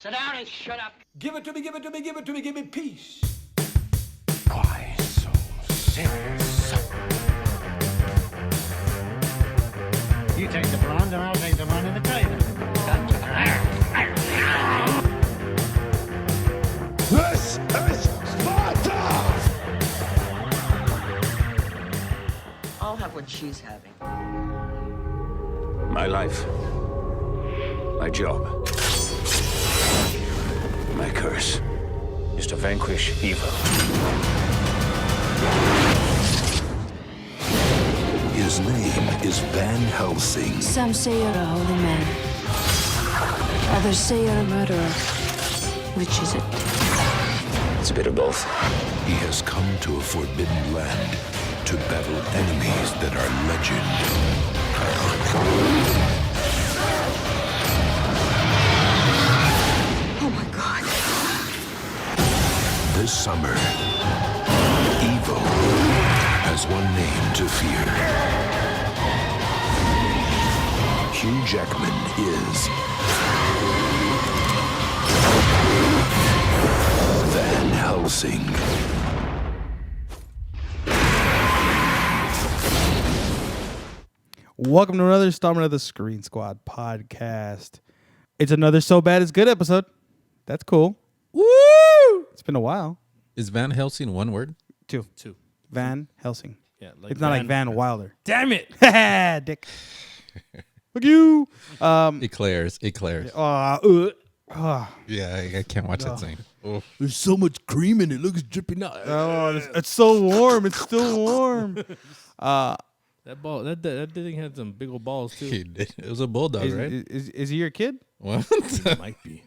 Sit down and shut up. Give it to me, give it to me, give it to me, give me peace. Why so serious? You take the blonde and I'll take the one in the tailor. This is Sparta! I'll have what she's having. My life, my job, my curse is to vanquish evil. His name is Van Helsing. Some say you're a holy man. Others say you're a murderer. Which is it? It's a bit of both. He has come to a forbidden land to battle enemies that are legend. Oh my God. This summer, evil has one name to fear. Hugh Jackman is Van Helsing. Welcome to another installment of the Screen Squad podcast. It's another So Bad It's Good episode. That's cool. Woo! It's been a while. Is Van Helsing one word? Two. Van Helsing. Yeah, like It's not like Van Wilder. Damn it! Dick. Fuck you. Eclairs. Uh, Yeah, I can't watch that thing. Oh. There's so much cream in it. Looks dripping out. it's so warm. It's still warm. That ball, that thing had some big old balls too. He did. It was a bulldog, right? Is he your kid? What? It might be.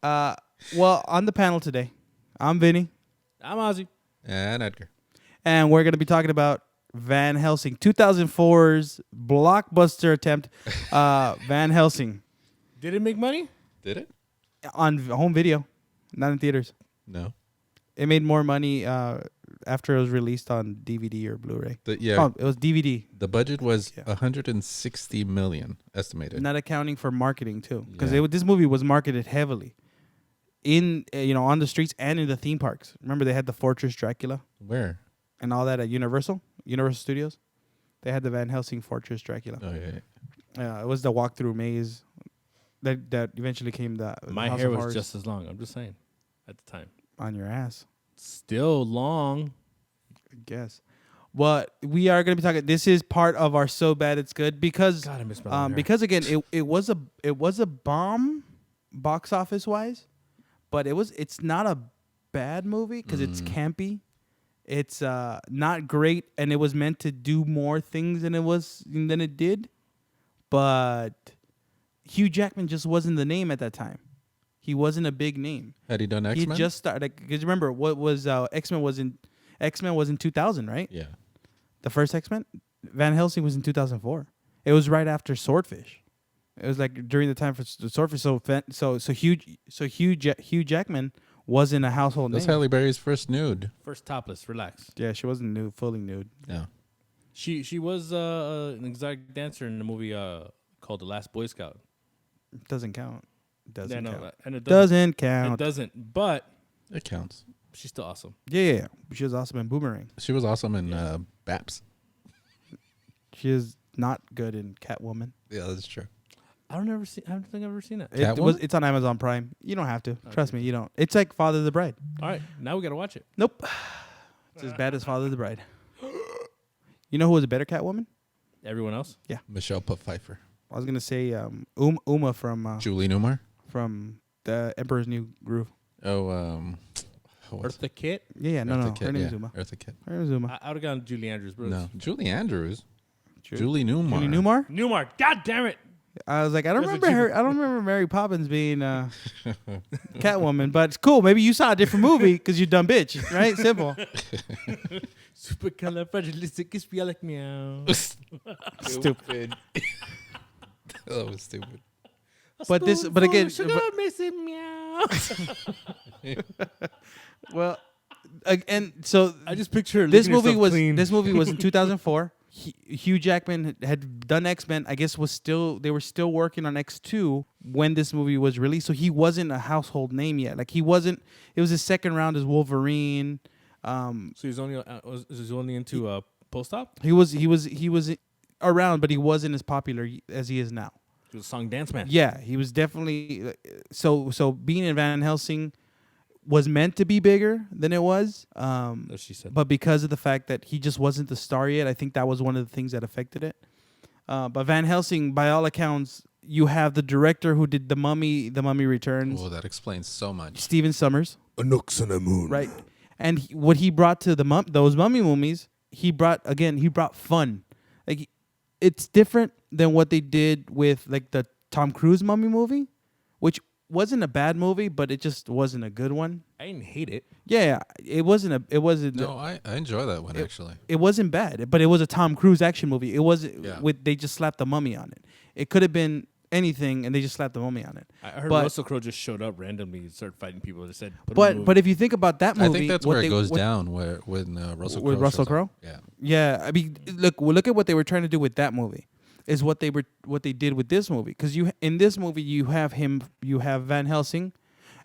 Well, on the panel today, I'm Vinny, I'm Ozzy. And Edgar. and we're going to be talking about Van Helsing, 2004's blockbuster attempt, Van Helsing, Did it make money? Did it? on home video, not in theaters. No. It made more money after it was released on DVD or Blu-ray. Yeah. Oh, it was DVD, The budget was Yeah. 160 million estimated. not accounting for marketing too, because Yeah. this movie was marketed heavily in on the streets and in the theme parks. Remember they had the Fortress Dracula Where? and all that at Universal Studios. They had the Van Helsing Fortress Dracula. Oh, yeah. It was the walkthrough maze that eventually came the My House hair of was Horrors just as long. I'm just saying. At the time, on your ass, still long. I guess. What we are going to be talking. This is part of our So Bad It's Good because God, I miss my long hair. because again it was a bomb box office wise, but it's not a bad movie because it's campy. It's not great, and it was meant to do more things than it did, but Hugh Jackman just wasn't the name at that time. He wasn't a big name. Had he done He X-Men? just started. Because remember, what was X-Men was in 2000, right? Yeah. The first X-Men. Van Helsing was in 2004. It was right after Swordfish. It was like during the time for Swordfish. So Hugh Jackman wasn't a household That's name. Halle Berry's first nude. First topless. Relax. Yeah, she wasn't fully nude. Yeah. She was an exotic dancer in the movie called The Last Boy Scout. Doesn't count. Doesn't Yeah, count. and it Doesn't count. It doesn't. But It counts. she's still awesome. Yeah. She was awesome in Boomerang. She was awesome in Baps. She is not good in Catwoman. Yeah, that's true. I don't think I've ever seen it. Catwoman? It's on Amazon Prime. You don't have to. Trust me, you don't. It's like Father of the Bride. All right, now we gotta watch it. Nope. It's as bad as Father of the Bride. You know who was a better Catwoman? Everyone else. Michelle Pfeiffer. I was gonna say Uma Julie Newmar. from the Emperor's New Groove. Oh, what's Eartha Kitt. Yeah, no. Eartha Her Kitt, name's yeah. Uma. Eartha Kitt. Her name's Uma. I would have gone Julie Andrews, bro. No, Julie Andrews. Ju- Julie Newmar. Julie Newmar. Newmar. God damn it. I was like, I don't That's what remember you- her. I don't remember Mary Poppins being Catwoman, but it's cool. Maybe you saw a different movie because you dumb bitch, right? Simple. Supercalifragilisticexpialidocious. Stupid. That was stupid. But again, sugar makes it meow. well, and so I just picture her this licking movie herself was clean. in 2004. Hugh Jackman had done X-Men. I guess they were still working on X2 when this movie was released. So he wasn't a household name yet. Like he wasn't. It was his second round as Wolverine. So he's only into post-op. He was around, but he wasn't as popular as he is now. He was a song dance man. Yeah, he was definitely so being in Van Helsing was meant to be bigger than it was. As she said. But because of the fact that he just wasn't the star yet, I think that was one of the things that affected it. But Van Helsing, by all accounts, you have the director who did The Mummy Returns. Oh, that explains so much. Stephen Sommers. A Nooks and a Moon. Right. And what he brought to those mummy movies, he brought fun. Like it's different than what they did with like the Tom Cruise mummy movie, which wasn't a bad movie, but it just wasn't a good one. I didn't hate it. Yeah, it wasn't. No, I enjoy that one actually. It wasn't bad, but it was a Tom Cruise action movie. It wasn't. Yeah. They just slapped the mummy on it. It could have been anything, and they just slapped the mummy on it. I heard but, Russell Crowe just showed up randomly and started fighting people. They said, but if you think about that movie, I think that's where it goes down. When Russell Crowe. With Russell shows up. Crowe. Yeah. I mean, look at what they were trying to do with that movie. Is what they did with this movie, because in this movie you have Van Helsing,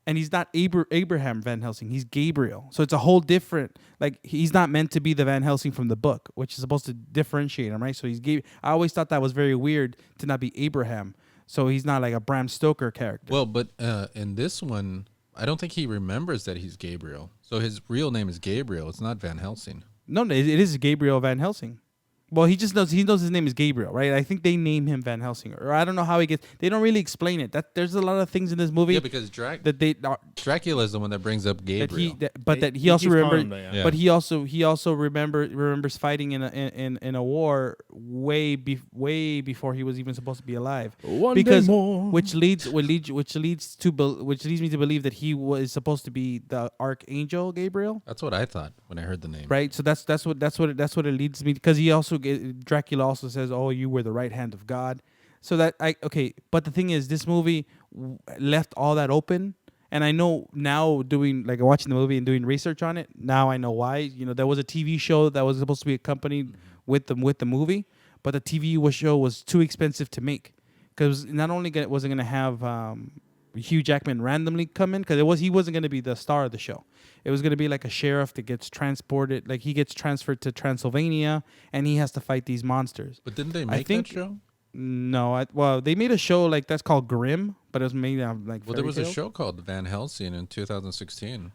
and he's not Abraham Van Helsing, he's Gabriel. So it's a whole different, like he's not meant to be the Van Helsing from the book, which is supposed to differentiate him, right? So I always thought that was very weird to not be Abraham. So he's not like a Bram Stoker character. Well, but in this one, I don't think he remembers that he's Gabriel. So his real name is Gabriel. It's not Van Helsing. No, it is Gabriel Van Helsing. Well, he knows his name is Gabriel, right? I think they name him Van Helsing, or I don't know how he gets. They don't really explain it. That there's a lot of things in this movie. Yeah, because Dracula is the one that brings up Gabriel. He also remembers. Yeah. But he also remembers fighting in a war way before he was even supposed to be alive. Which leads me to believe that he was supposed to be the Archangel Gabriel. That's what I thought when I heard the name. Right. So that's what it leads me, because he also Dracula also says, "Oh, you were the right hand of God." So but the thing is, this movie left all that open, and I know now, watching the movie and doing research on it, now I know why. There was a TV show that was supposed to be accompanied with the movie, but the TV show was too expensive to make, because not only wasn't going to have Hugh Jackman randomly come in, because he wasn't going to be the star of the show. It was going to be like a sheriff that gets transported, like he gets transferred to Transylvania, and he has to fight these monsters. But didn't they make that show? No, they made a show like that's called Grimm, but it was made out of like. Well, there was a show called Van Helsing in 2016.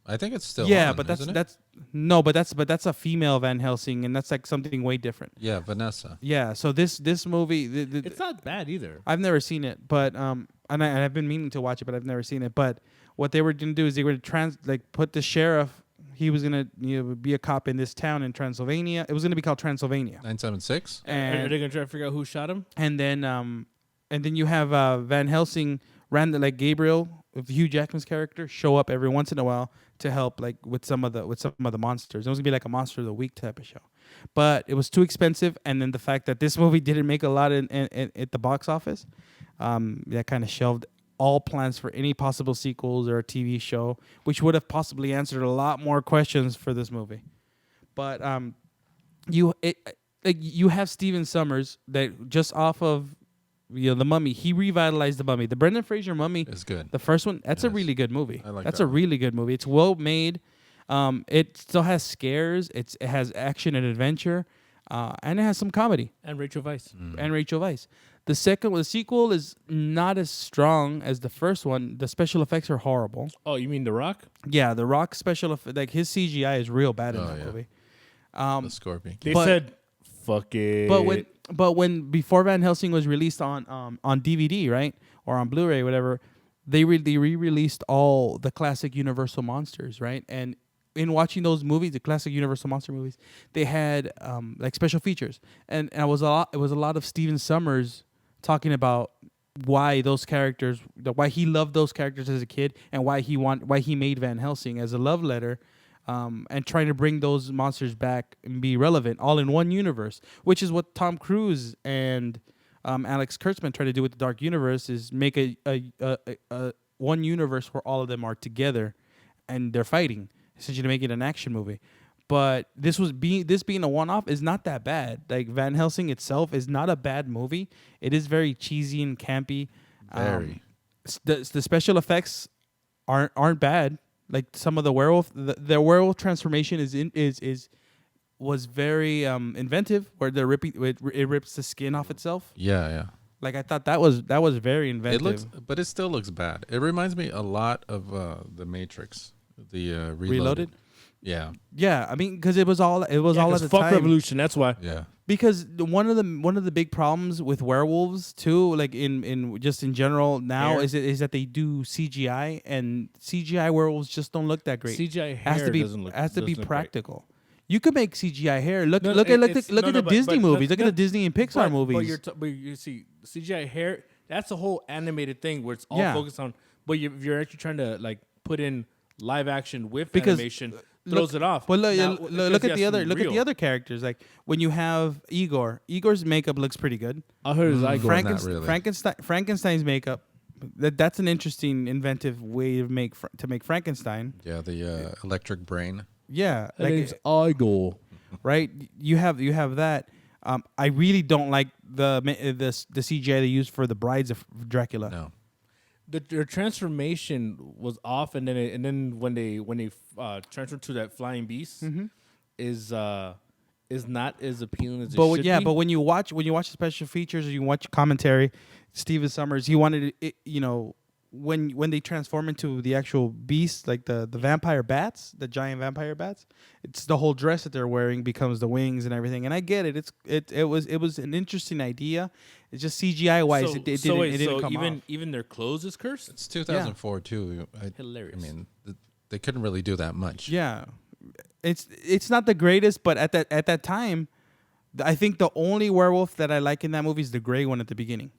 I think it's still yeah, on, but isn't it? that's a female Van Helsing, and that's like something way different. Yeah, Vanessa. Yeah, so this movie, it's not bad either. I've never seen it, but and I've been meaning to watch it, but I've never seen it. But what they were going to do is they were to put the sheriff. He was going to be a cop in this town in Transylvania. It was going to be called Transylvania. 976. And are they going to try to figure out who shot him? And then you have Van Helsing, like Gabriel, with Hugh Jackman's character, show up every once in a while to help, like with some of the monsters. It was going to be like a Monster of the Week type of show, but it was too expensive. And then the fact that this movie didn't make a lot at the box office, that kind of shelved all plans for any possible sequels or a TV show, which would have possibly answered a lot more questions for this movie. But you have Stephen Sommers that just off of The Mummy, he revitalized The Mummy. The Brendan Fraser Mummy is good. The first one, that's a really good movie. I like that's that a really good movie. It's well made. It still has scares. It has action and adventure, and it has some comedy. And Rachel Weisz. The sequel is not as strong as the first one. The special effects are horrible. Oh, you mean The Rock? Yeah, The Rock special effects, like his CGI is real bad in that movie. The Scorpion. They said, "Fuck it." But when before Van Helsing was released on DVD, right, or on Blu-ray, whatever, they re-released all the classic Universal monsters, right? And in watching those movies, the classic Universal monster movies, they had like special features, and it was a lot of Stephen Sommers talking about why those characters, why he loved those characters as a kid, and why he made Van Helsing as a love letter. And trying to bring those monsters back and be relevant all in one universe, which is what Tom Cruise and Alex Kurtzman try to do with the Dark Universe, is make a one universe where all of them are together and they're fighting, essentially to make it an action movie. But this being a one-off is not that bad. Like Van Helsing itself is not a bad movie. It is very cheesy and campy. Very. The special effects aren't bad. Like some of the werewolf transformation was very inventive, where it rips the skin off itself. Yeah, yeah. Like I thought that was very inventive. But it still looks bad. It reminds me a lot of the Matrix, the Reloaded. Yeah. Yeah, I mean, because it was all at the fuck time. Revolution. That's why. Yeah. Because one of the big problems with werewolves too, like in just in general now, is that they do CGI, and CGI werewolves just don't look that great. CGI hair has to be look practical. You could make CGI hair. Look at the but Disney movies. Look at the Disney and Pixar movies. But you see, CGI hair. That's a whole animated thing where it's all Yeah. focused on. But if you're actually trying to like put in live action with Because, animation, throws it off. Well, Now, look at because the real. other characters. Like when you have Igor's makeup looks pretty good. I heard his eye go. Not really. Frankenstein's makeup. That's an interesting, inventive way to make Frankenstein. Yeah, the electric brain. Yeah, His name's Igor. right. You have that. I really don't like the CGI they used for the brides of Dracula. No. Their transformation was off, and then when they transferred to that flying beast, is not as appealing as it should be. But when you watch the special features or you watch commentary, Steven Summers, he wanted it, when they transform into the actual beast, like the vampire bats, the giant vampire bats, it's the whole dress that they're wearing becomes the wings and everything. And I get it. It was an interesting idea. It's just CGI wise, it didn't come off. Even their clothes is cursed. It's 2004 too. Hilarious. I mean, they couldn't really do that much. Yeah, it's not the greatest, but at that time, I think the only werewolf that I like in that movie is the gray one at the beginning.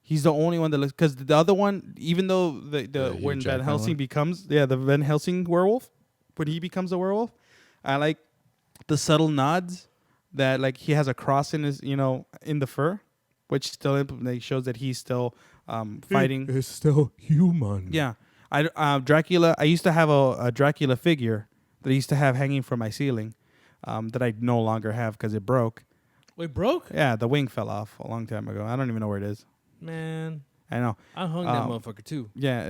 He's the only one that looks, because the other one, even though the when Van Helsing becomes the Van Helsing werewolf, when he becomes a werewolf, I like the subtle nods that like he has a cross in his in the fur, which still shows that he's still fighting. He's still human. Yeah, Dracula. I used to have a Dracula figure that I used to have hanging from my ceiling, that I no longer have because it broke. Wait, broke? Yeah, the wing fell off a long time ago. I don't even know where it is. Man, I know. I hung that motherfucker too. Yeah,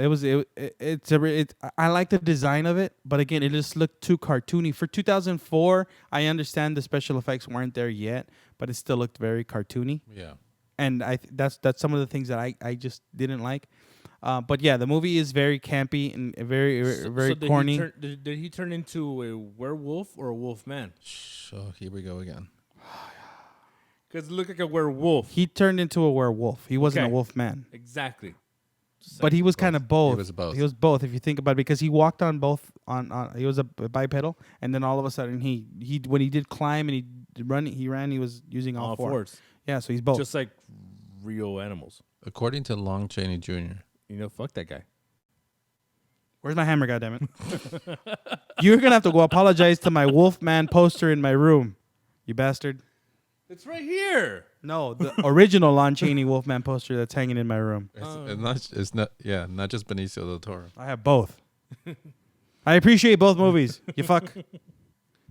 I like the design of it, but again, it just looked too cartoony. For 2004, I understand the special effects weren't there yet, but it still looked very cartoony. Yeah. And that's some of the things that I just didn't like. But yeah, the movie is very campy and very corny. Did he turn into a werewolf or a wolf man? So here we go again. Because it looked like a werewolf. He turned into a werewolf. He wasn't a wolf man. Exactly. But he was kind of both. He was both. He was both, if you think about it, because he walked on both. He was a bipedal, and then all of a sudden he when he did climb and he ran. He was using all fours. Yeah, so he's both. Just like real animals. According to Long Chaney Jr. Fuck that guy. Where's my hammer? Goddammit! You're gonna have to go apologize to my Wolfman poster in my room, you bastard. It's right here. No, the original Lon Chaney Wolfman poster that's hanging in my room. It's not just Benicio del Toro. I have both. I appreciate both movies. You fuck.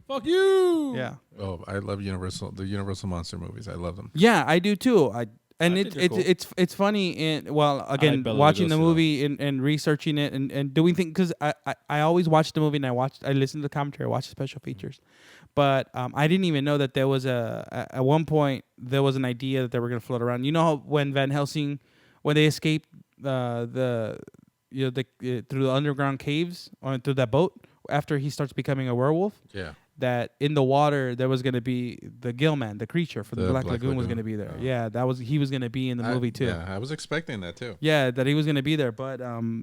Fuck you. Yeah. Oh, I love the Universal monster movies. I love them. Yeah, I do too. Cool. It's funny again Bela watching the Lugosi, movie and researching it and doing things, because I always watch the movie and I listen to the commentary, I watch the special features, but I didn't even know that there was at one point there was an idea that they were going to float around. You know how when Van Helsing, when they escaped through the underground caves or through that boat after he starts becoming a werewolf. Yeah. That in the water there was going to be the Gillman, the creature from the Black Lagoon was going to be there. Yeah, he was going to be in the movie too. Yeah, I was expecting that too. Yeah, that he was going to be there, but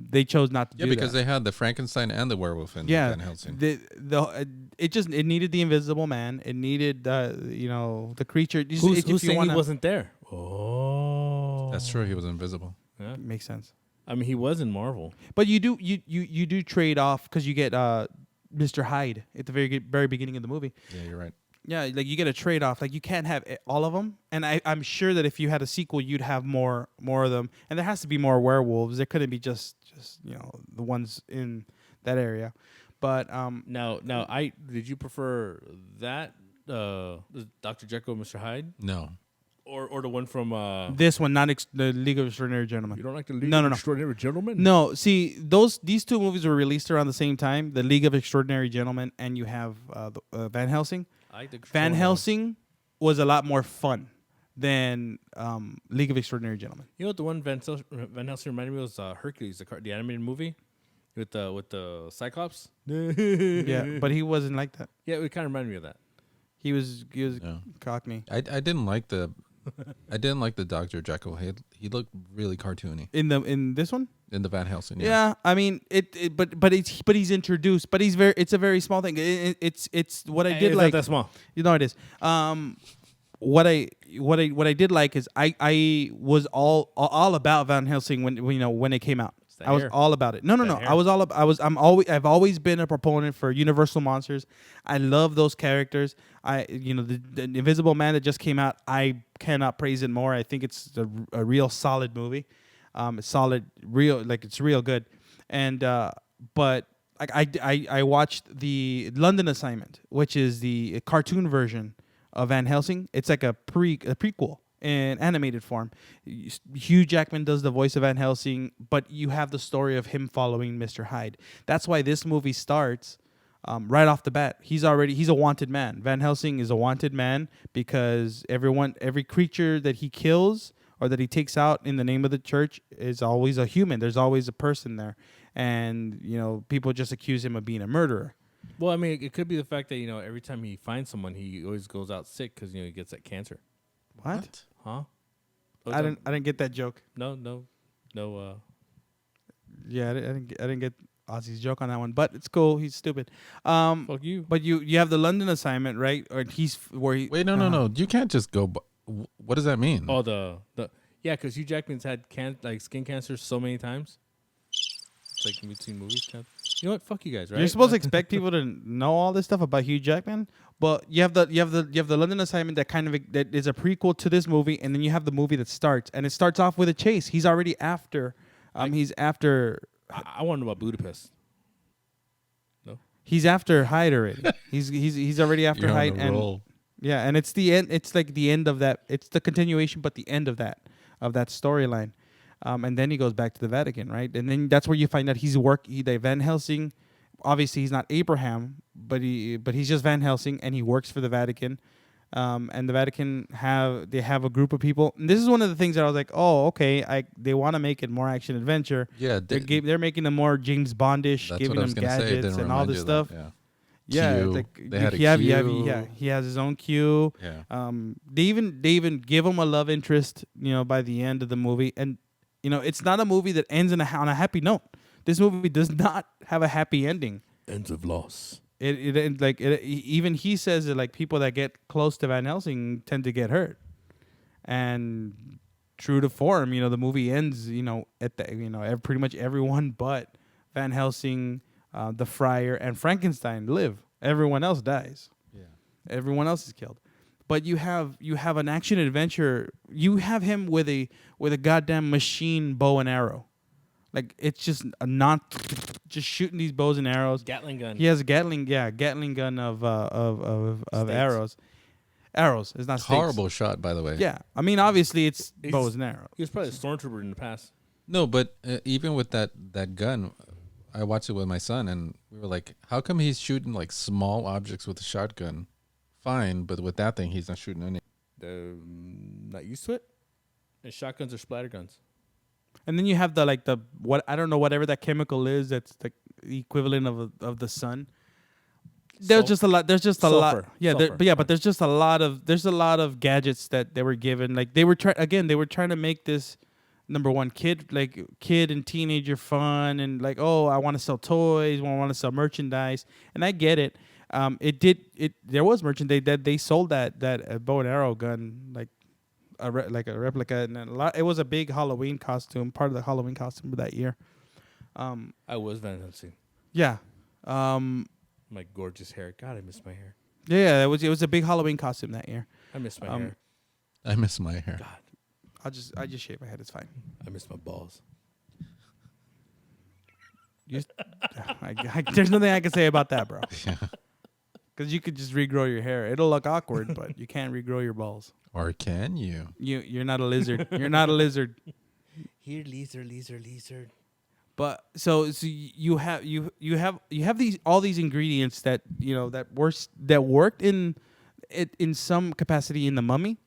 they chose not to do that. Yeah, because they had the Frankenstein and the werewolf in Van Helsing. It needed the Invisible Man. It needed the creature. Who's saying he wasn't there? Oh, that's true. He was invisible. Yeah, makes sense. I mean, he was in Marvel. But you do trade off because you get Mr. Hyde at the very beginning of the movie. Yeah, you're right. Yeah, like you get a trade off. Like you can't have all of them. And I'm sure that if you had a sequel, you'd have more of them. And there has to be more werewolves. There couldn't be just the ones in that area. But Now, did you prefer that Dr. Jekyll and Mr. Hyde, No. or the one from this one, not the League of Extraordinary Gentlemen. You don't like the League No, of no, no. Extraordinary Gentlemen? No, see, these two movies were released around the same time: The League of Extraordinary Gentlemen, and you have Van Helsing. I like the Van Extraordinary. Helsing was a lot more fun than League of Extraordinary Gentlemen. You know what the one Van Helsing reminded me was Hercules, the animated movie with the Cyclops. Yeah, but he wasn't like that. Yeah, it kind of reminded me of that. He was No. Cockney I didn't like the Dr. Jekyll. He looked really cartoony in this one. in the Van Helsing. Yeah, I mean but he's introduced, but it's a very small thing. It's what I did It's like. not that small. You know it is. What I did like is I was all about Van Helsing when it came out. that I was hair. all about it. No. That hair. I was all I've always been a proponent for Universal monsters. I love those characters. The Invisible Man that just came out, I cannot praise it more. I think it's a real solid movie. It's solid, real, like it's real good. And but I watched the London Assignment, which is the cartoon version of Van Helsing. It's like a prequel in animated form. Hugh Jackman does the voice of Van Helsing, but you have the story of him following Mr. Hyde. That's why this movie starts right off the bat. He's a wanted man. Van Helsing is a wanted man because every creature that he kills or that he takes out in the name of the church is always a human. There's always a person there. And, people just accuse him of being a murderer. Well, I mean, it could be the fact that every time he finds someone, he always goes out sick because he gets that cancer. What? Huh? I didn't get that joke. No. Yeah, I didn't get Ozzy's joke on that one, but it's cool. He's stupid. Fuck you. But you have the London Assignment, right? Or Wait, no. You can't just go. What does that mean? Oh, yeah, because Hugh Jackman's had skin cancer so many times. It's like in between movies. You know what? Fuck you guys, right? You're supposed to expect people to know all this stuff about Hugh Jackman, but you have the London Assignment that is a prequel to this movie, and then you have the movie that starts, and it starts off with a chase. He's already after. He's after. I want to know about Budapest. No. He's after Hyde already. he's already after You're on Hyde, a and roll. yeah, and it's the end. It's like the end of that. It's the continuation, but the end of that storyline. And then he goes back to the Vatican, right? And then that's where you find out that Van Helsing. Obviously, he's not Abraham, but he's just Van Helsing, and he works for the Vatican. And the Vatican have a group of people. And this is one of the things that I was like, oh, okay. They want to make it more action adventure. Yeah, they're making them more James Bondish, That's giving what I was them gonna say. It gadgets didn't and all remind this you of that, stuff. Yeah. Yeah, Q. like They had a yeah, Q. he has his own Q. Yeah. They even give him a love interest, by the end of the movie, and it's not a movie that ends on a happy note. This movie does not have a happy ending. Ends of loss. Even he says that like people that get close to Van Helsing tend to get hurt, and true to form, the movie ends, at the pretty much everyone but Van Helsing, the Friar, and Frankenstein live. Everyone else dies. Yeah. Everyone else is killed. But you have an action adventure. You have him with a goddamn machine bow and arrow, like it's just just shooting these bows and arrows. Gatling gun. He has a Gatling gun of arrows. Arrows. It's not stakes. Horrible shot, by the way. Yeah, I mean obviously it's bows and arrows. He was probably a stormtrooper in the past. No, but even with that gun, I watched it with my son, and we were like, "How come he's shooting like small objects with a shotgun? Fine, but with that thing, he's not shooting any." Not used to it. And shotguns are splatter guns. And then you have whatever that chemical is that's the equivalent of the sun. There's just a lot. There's just a lot. Yeah, but there's just a lot of gadgets that they were given. Like they were trying to make this number one kid and teenager fun, and like, oh, I want to sell toys, I want to sell merchandise, and I get it. There was merchandise that they sold that bow and arrow gun like a replica, and it was a big Halloween costume, part of the Halloween costume of that year. I was Van Helsing. Yeah. My gorgeous hair. God, I miss my hair. Yeah, it was a big Halloween costume that year. I miss my hair. I miss my hair. God, I just shave my head. It's fine. I miss my balls. There's nothing I can say about that, bro. Because you could just regrow your hair. It'll look awkward, but you can't regrow your balls. Or can you? You're not a lizard. You're not a lizard. Here, lizard. But so you have these all these ingredients that that worked in some capacity in The Mummy,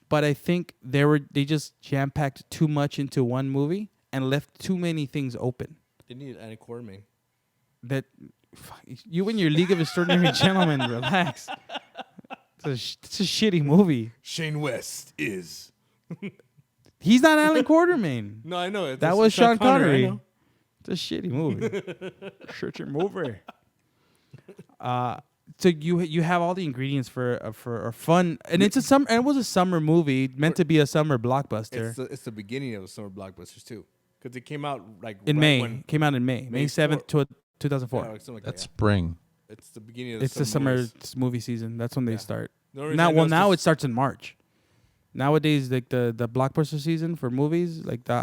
but I think they just jam packed too much into one movie and left too many things open. They need Annie Corman. That you and your League of Extraordinary Gentlemen, relax. It's a shitty movie. Shane West is. He's not Alan Quartermain. No, I know. That was Sean Connery. I know. It's a shitty movie. Shitty movie. So you have all the ingredients for a fun, and it was a summer movie meant to be a summer blockbuster. It's the beginning of summer blockbusters too, because it came out in May. Came out in May 7th, 2004. Yeah, like something like That's that, spring. It's the beginning of It's the summer movies. movie season. That's when they start. The only reason I know is Now 'cause- it starts in March. Nowadays, like the blockbuster season for movies, like the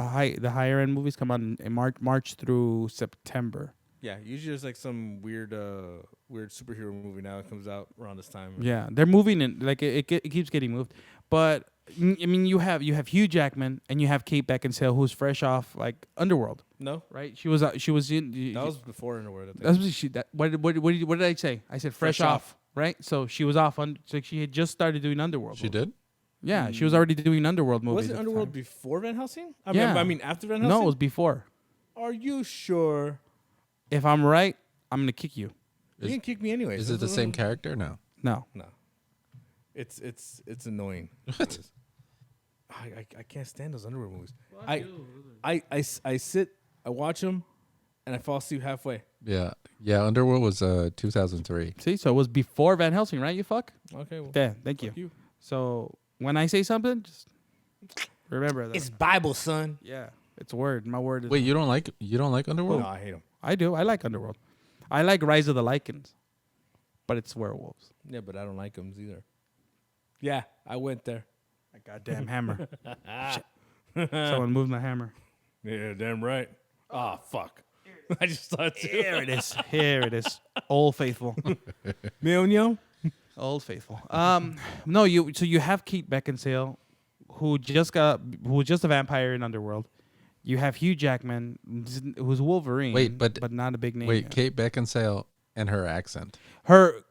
higher end movies come out in March through September. Yeah, usually there's like some weird superhero movie now that comes out around this time. Yeah, they're moving it like it keeps getting moved. But I mean, you have Hugh Jackman and you have Kate Beckinsale, who's fresh off like Underworld, No, right? She was in. that was before Underworld. I think. That's what she. What did I say? I said fresh off, right? So she was off. So she had just started doing Underworld. She did? Yeah, she was already doing Underworld movies. Was it at the Underworld time. before Van Helsing? Yeah. I mean after Van Helsing. No, it was before. Are you sure? If I'm right, I'm gonna kick you. You can kick me anyway. Is it the same character? No. No. No. It's annoying. What? I can't stand those Underworld movies. I sit, I watch them, and I fall asleep halfway. Yeah. Yeah, Underworld was 2003. See, so it was before Van Helsing, right? You fuck. Okay. Well, Yeah, thank fuck you. you. So when I say something, just remember that. It's Bible, son. Yeah, it's word. My word is. Wait, you don't like Underworld? No, I hate them. I do. I like Underworld. I like Rise of the Lycans, but it's werewolves. Yeah, but I don't like them either. Yeah, I went there. A goddamn hammer. Shit. Someone moved my hammer. Yeah, damn right. Ah, fuck. I just thought too. Here it is. Here it is. Old Faithful. Mignon? Old Faithful. No, you have Kate Beckinsale, who was just a vampire in Underworld. You have Hugh Jackman, who's Wolverine. Wait, but not a big name. Wait, yet. Kate Beckinsale and her accent. Her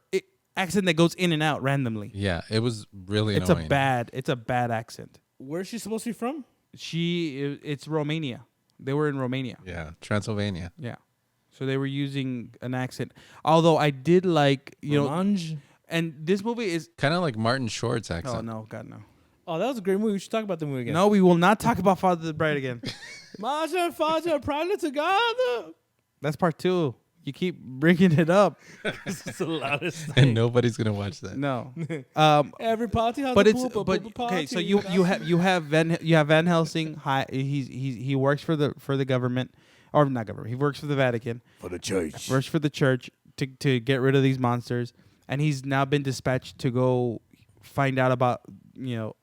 accent that goes in and out randomly. Yeah, it was really It's annoying. a bad accent. Where's she supposed to be from? It's Romania. They were in Romania. Yeah, Transylvania. Yeah. So they were using an accent. Although I did like, Romange? and this movie is Kind of like Martin Short's accent. Oh no, God no. Oh, that was a great movie. We should talk about the movie again. No, we will not talk about Father the Bride again. Mother and father proudly together. That's part 2. You keep bringing it up. This is the loudest thing. And nobody's going to watch that. No. Every party has But a it's poop, but poop okay. So party. you have Van Helsing. He works for the government, or not government. He works for the Vatican. For the church. Works for the church to get rid of these monsters, and he's now been dispatched to go find out about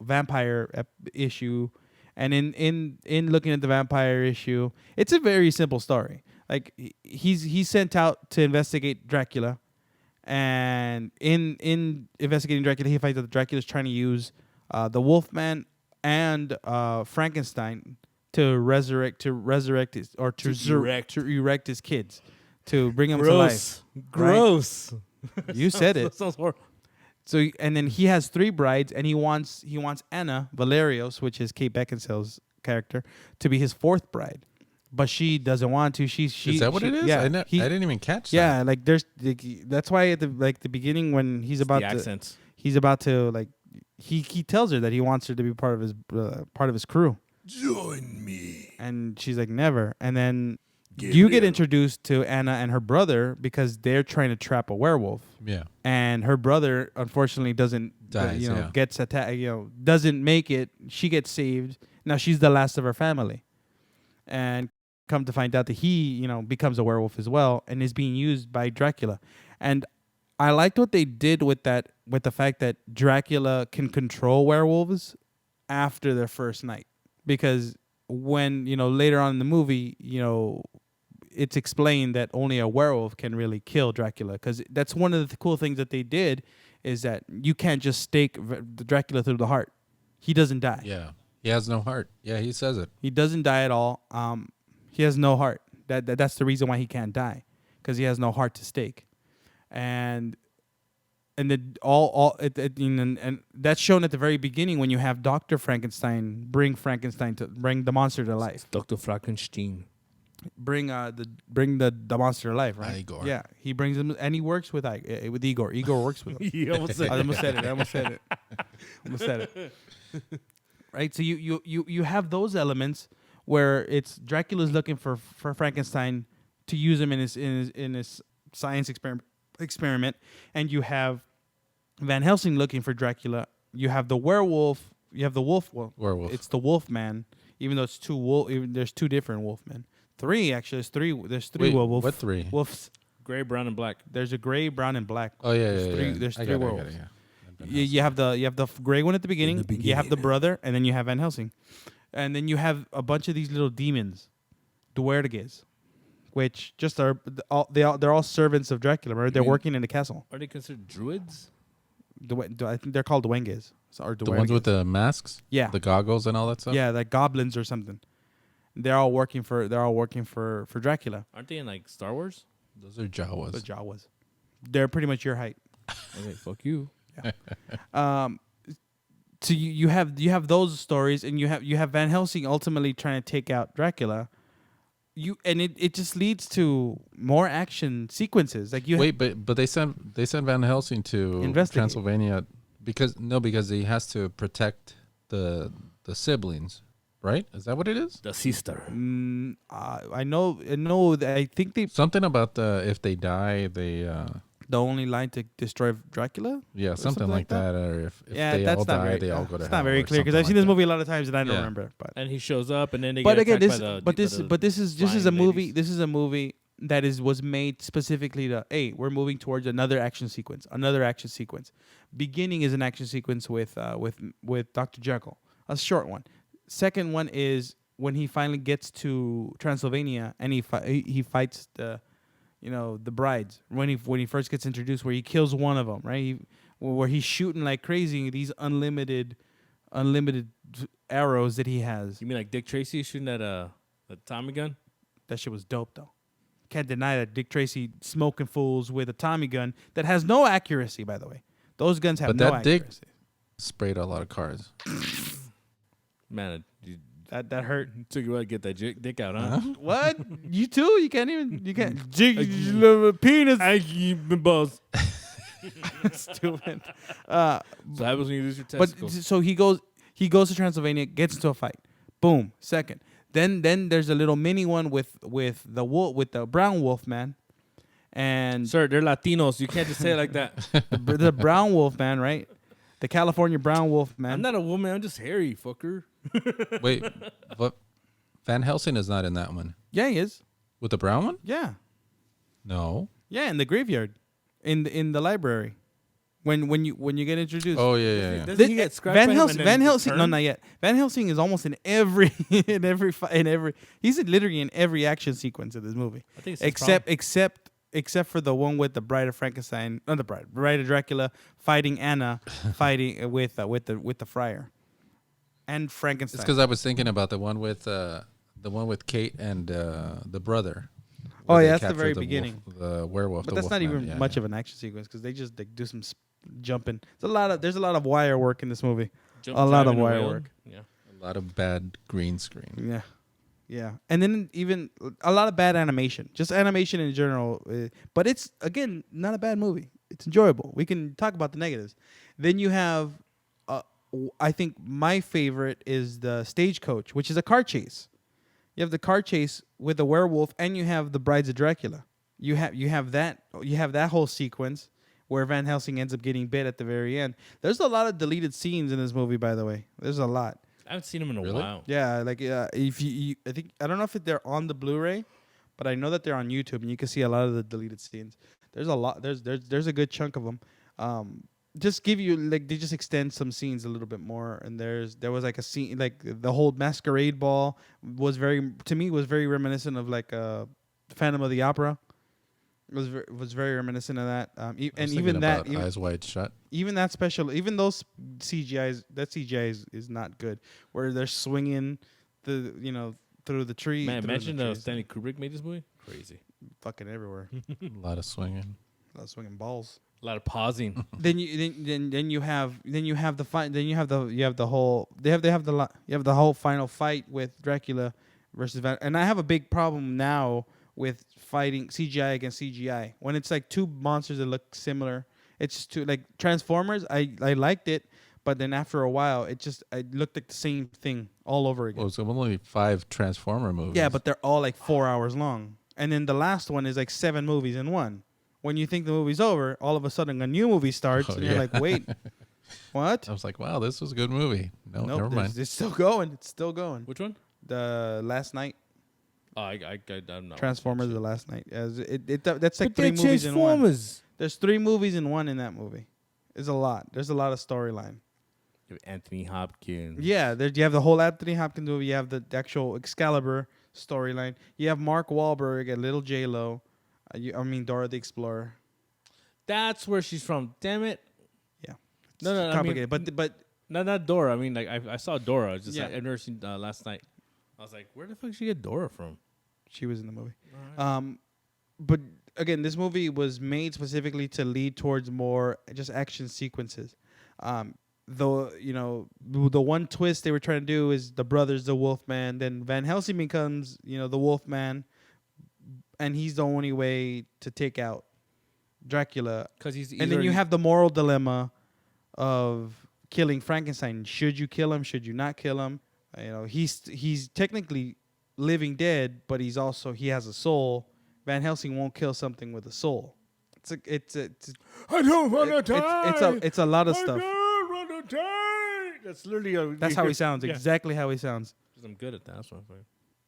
vampire issue. And in looking at the vampire issue, it's a very simple story. Like he's sent out to investigate Dracula, and in investigating Dracula, he finds out that Dracula's trying to use the Wolfman and Frankenstein to erect his kids, to bring them to life. Gross. You said it. That sounds horrible. So and then he has 3 brides, and he wants Anna Valerios, which is Kate Beckinsale's character, to be his 4th bride, but she doesn't want to. She Is that what it is? Yeah, I didn't even catch that. yeah. Like there's that's why at the beginning when he's about The to accents. he's about to like he tells her that he wants her to be part of his crew, Join me. and she's like never. And then you get introduced to Anna and her brother because they're trying to trap a werewolf. Yeah. And her brother unfortunately doesn't Dies, yeah. gets attacked, doesn't make it. She gets saved. Now she's the last of her family. And come to find out that he, becomes a werewolf as well and is being used by Dracula. And I liked what they did with the fact that Dracula can control werewolves after their first night, because when, later on in the movie, it's explained that only a werewolf can really kill Dracula, because that's one of the cool things that they did is that you can't just stake the Dracula through the heart. He doesn't die. Yeah. He has no heart. Yeah, he says it. He doesn't die at all. He has no heart. That's the reason why he can't die, because he has no heart to stake, and then and that's shown at the very beginning when you have Dr. Frankenstein bring the monster to life. Dr. Frankenstein. Bring the monster to life, right? Igor. Yeah, he brings him, and he works with Igor. Igor works with him. You almost said I almost said it. Right, so you have those elements where it's Dracula's looking for Frankenstein to use him in his science experiment, and you have Van Helsing looking for Dracula. You have the werewolf. You have the wolf. Well, Werewolf. It's the wolf man, even though it's there's two different wolf men. Three actually. There's three Wait, werewolf. what three? Wolves? gray, brown, and black. There's a gray, brown, and black. Oh yeah, yeah. There's I three got it, werewolves. yeah. You have the gray one at the beginning. You have the brother, and then you have Van Helsing, and then you have a bunch of these little demons, Duerges, which just they're all servants of Dracula. Right? They're working in the castle. Are they considered druids? I think they're called Duenges. Or The ones with the masks. Yeah. The goggles and all that stuff. Yeah, like goblins or something. They're all working for Dracula. Aren't they in like Star Wars? Those are Jawas. The Jawas. They're pretty much your height. Okay, fuck you. So you have those stories, and you have Van Helsing ultimately trying to take out Dracula. It just leads to more action sequences. Like you Wait, but they sent Van Helsing to Investigate. Transylvania because he has to protect the siblings, right? Is that what it is? The sister. I know that I think Something about if they die, they the only line to destroy Dracula. yeah, something like that. Or if they that's all not die, very, they all go to It's hell. not very or clear because something I've seen like this that. movie a lot of times and I don't Yeah. remember. But And he shows up, and then they but get again, attacked by this is a flying movie. ladies. This is a movie that was made specifically to we're moving towards another action sequence. Beginning is an action sequence with Dr. Jekyll, a short one. Second one is when he finally gets to Transylvania and he fights the brides when he first gets introduced, where he kills one of them, right? Where he's shooting like crazy these unlimited arrows that he has. You mean like Dick Tracy shooting at a Tommy gun? That shit was dope, though. Can't deny that Dick Tracy smoking fools with a Tommy gun that has no accuracy, by the way. Those guns have But no that Dick accuracy. sprayed a lot of cars. Man, That hurt. took you a while to get that dick out, huh? What? You too? You can't. Jig penis. I keep the balls. Stupid. So happens when you lose your But testicles. so he goes to Transylvania, gets into a fight. Boom. Second. Then there's a little mini one with the brown wolf man. And Sir, they're Latinos. You can't just say it like that. the brown wolf man, right? The California brown wolf man. I'm not a woman. I'm just hairy, fucker. Wait, but Van Helsing is not in that one. Yeah, he is. With the brown one? Yeah. No. Yeah, in the graveyard. In the library. When you get introduced. Oh yeah. Doesn't he get scratched by him and then Van Helsing. No, turned? not yet. Van Helsing is almost in every He's literally in every action sequence of this movie. I think it's his except for the one with the Bride of Frankenstein, not the Bride of Dracula fighting Anna, fighting with the friar, and Frankenstein. It's because I was thinking about the one with Kate and the brother. Oh where they yeah, that's the capture very the beginning. The werewolf. But the that's not wolfman. even Yeah, much yeah. of an action sequence because they just do some jumping. There's a lot of wire work in this movie. Jump, A lot driving of wire around. work. Yeah. A lot of bad green screen. Yeah, and then even a lot of bad animation, just animation in general. But it's again not a bad movie. It's enjoyable. We can talk about the negatives. Then you have, I think my favorite is the Stagecoach, which is a car chase. You have the car chase with the werewolf, and you have the Brides of Dracula. You have that whole sequence where Van Helsing ends up getting bit at the very end. There's a lot of deleted scenes in this movie, by the way. There's a lot. I haven't seen him in a Really? while. Yeah, like if you I don't know if they're on the Blu-ray, but I know that they're on YouTube, and you can see a lot of the deleted scenes. There's a lot. There's a good chunk of them. Just give you like they just extend some scenes a little bit more, and there was like a scene like the whole masquerade ball was very reminiscent of like Phantom of the Opera. It was very reminiscent of that. I was And thinking even that, about Eyes Wide Shut. even that special, even those CGI is not good. Where they're swinging through the tree. Man, through the imagine trees. Stanley Kubrick made this movie. Crazy. Fucking everywhere. A lot of swinging. A lot of swinging balls. A lot of pausing. Then you have the fight. Then you have the whole final fight with Dracula versus Van. And I have a big problem now with fighting CGI against CGI when it's like two monsters that look similar. It's just too like Transformers. I liked it, but then after a while, it looked like the same thing all over again. Well, it's only 5 Transformer movies. Yeah, but they're all like 4 hours long, and then the last one is like 7 movies in one. When you think the movie's over, all of a sudden a new movie starts, and you're like, wait, what? I was like, wow, this was a good movie. No, Nope, never mind. It's still going. It's still going. Which one? The Last Night. Oh, I'm not. Transformers: The Last Night. That's like But 3 they're movies in one. Transformers. There's 3 movies in one in that movie. There's a lot. There's a lot of storyline. You have Anthony Hopkins. Yeah, you have the whole Anthony Hopkins movie. You have the actual Excalibur storyline. You have Mark Wahlberg and Little J-Lo. Dora the Explorer. That's where she's from. Damn it. Yeah. No, complicated. I mean, but not Dora. I mean, like I saw Dora. It's just Yeah. like, I've never seen Last Night. I was like, where the fuck did she get Dora from? she was in the movie. Right. But again, this movie was made specifically to lead towards more just action sequences. Though the one twist they were trying to do is the brothers, the Wolfman. Then Van Helsing becomes the Wolfman, and he's the only way to take out Dracula. Because he's And then you have the moral dilemma of killing Frankenstein. Should you kill him? Should you not kill him? He's technically living dead, but he has a soul. Van Helsing won't kill something with a soul. It's I don't want to die. it's a lot of stuff. I don't want to die. That's literally That's how he sounds. Yeah. Exactly how he sounds. 'Cause I'm good at that. That's what I'm saying.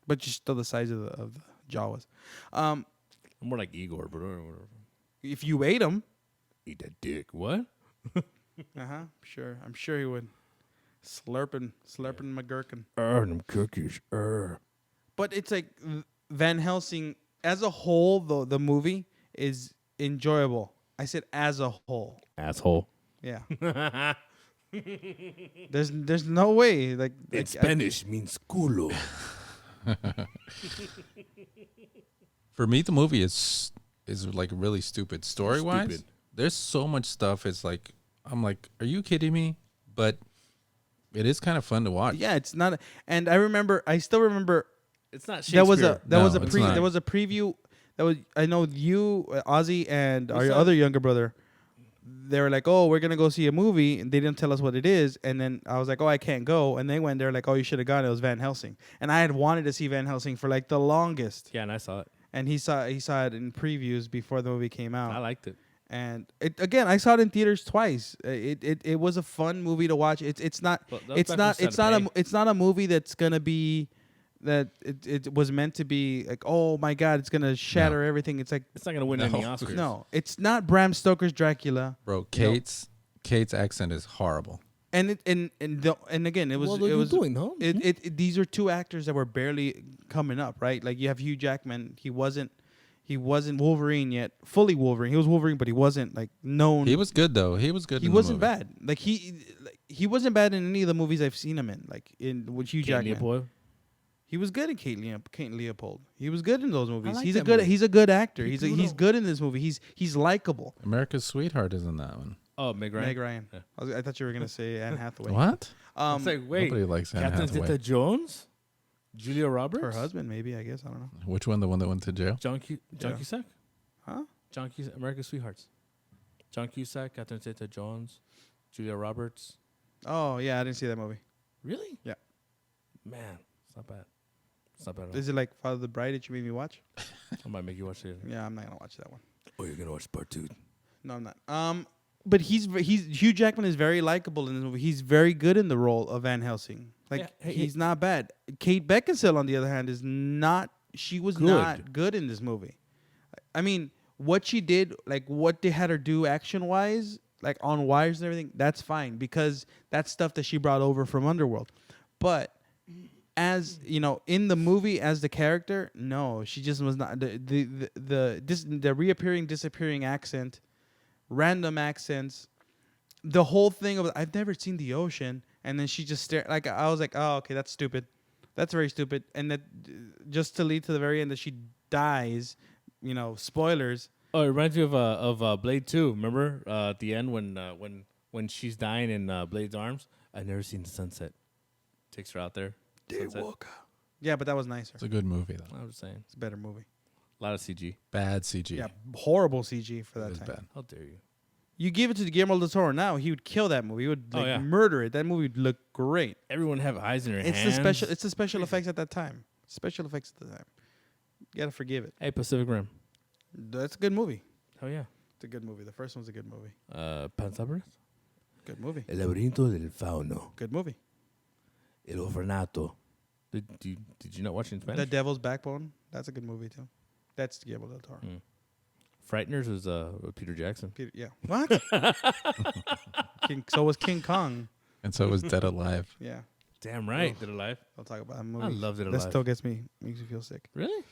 But just still the size of the jaw was. I'm more like Igor, but whatever. If you ate him, Eat that dick. What? sure. I'm sure he would. Slurping my gherkin. Them cookies. But it's like Van Helsing as a whole, though the movie is enjoyable. I said as a whole. Asshole. Yeah. There's no way In Spanish means culo. For me, the movie is like really stupid story wise. Stupid. There's so much stuff. It's like I'm like, are you kidding me? But it is kind of fun to watch. Yeah, it's not. And I still remember. It's not There Shakespeare. was No, it's not. there was a preview. That was I know you, Ozzy, and Who's your that? other younger brother. They were like, "Oh, we're gonna go see a movie," and they didn't tell us what it is. And then I was like, "Oh, I can't go." And they went there like, "Oh, you should have gone." It was Van Helsing, and I had wanted to see Van Helsing for like the longest. Yeah, and I saw it. And he saw it in previews before the movie came out. I liked it. And I saw it in theaters twice. It was a fun movie to watch. It's not But that's back when it's not a movie that's gonna be that it was meant to be like, oh my god, it's gonna shatter everything. It's like It's not gonna win any Oscars. no, it's not Bram Stoker's Dracula. Bro, Kate's accent is horrible. And again, it was What it are you was doing, huh? these are two actors that were barely coming up, right? Like you have Hugh Jackman. He wasn't Wolverine yet, fully Wolverine. He was Wolverine, but he wasn't like known. He was good though. He was good. He in wasn't the movie. bad. Like he wasn't bad in any of the movies I've seen him in. Like with Hugh Kate Jackman, Leopold. he was good in Kate Leopold. He was good in those movies. like He's that a good movie. he's a good actor. He He's good in this movie. He's likable. America's Sweetheart is in that one. Oh, Meg Ryan. Meg Ryan. Yeah. I thought you were gonna say Anne Hathaway. What? It's like, wait, Nobody likes Anne Catherine Hathaway. Zeta-Jones, Julia Roberts, Her husband, maybe. I guess I don't know. Which one? The one that went to jail? John Cusack, Huh? John Cusack, America's Sweethearts, John Cusack, Catherine Zeta-Jones, Julia Roberts. Oh yeah, I didn't see that movie. Really? Yeah. Man, it's not bad. It's not bad at all. Is it like Father the Bride that you made me watch? I might make you watch it. Yeah, I'm not gonna watch that one. Oh, you're gonna watch part 2. No, I'm not. But he's Hugh Jackman is very likable in this movie. He's very good in the role of Van Helsing. Like Yeah, hey, he's not bad. Kate Beckinsale, on the other hand, is not. She was Good. not good in this movie. I mean, what she did, like what they had her do action wise, like on wires and everything, that's fine because that's stuff that she brought over from Underworld. But as you know, in the movie as the character, no, she just was not the reappearing, disappearing accent, random accents, the whole thing of I've never seen the ocean, and then she just stared like I was like, oh, okay, that's stupid, that's very stupid, and that just to lead to the very end that she dies, you know, spoilers. Oh, it reminds me of Blade 2. Remember at the end when she's dying in Blade's arms? I've never seen the sunset. Takes her out there. Sunset. Yeah, but that was nicer. It's a good movie though. I was saying It's a better movie. a lot of CG. Bad CG. Yeah, horrible CG for It that is time. bad. How dare you? You give it to Guillermo del Toro now, he would kill that movie. He would Oh, like yeah. murder it. That movie would look great. Everyone have eyes in their It's hands. the special effects at that time. Special effects at the time. You gotta forgive it. Hey, Pacific Rim. That's a good movie. Oh yeah. It's a good movie. The first one's a good movie. Panzabras. Good movie. El laberinto del fauno. Good movie. El orfanato. Did you not watch it in Spanish? The Devil's Backbone. That's a good movie too. That's Guillermo del Toro. Frighteners was with Peter Jackson. Peter, yeah. What? So was King Kong. And so was Dead Alive. Yeah. Damn right. Ugh. Did Alive. I'll talk about that movie. I loved It That Alive. still makes me feel sick. Really?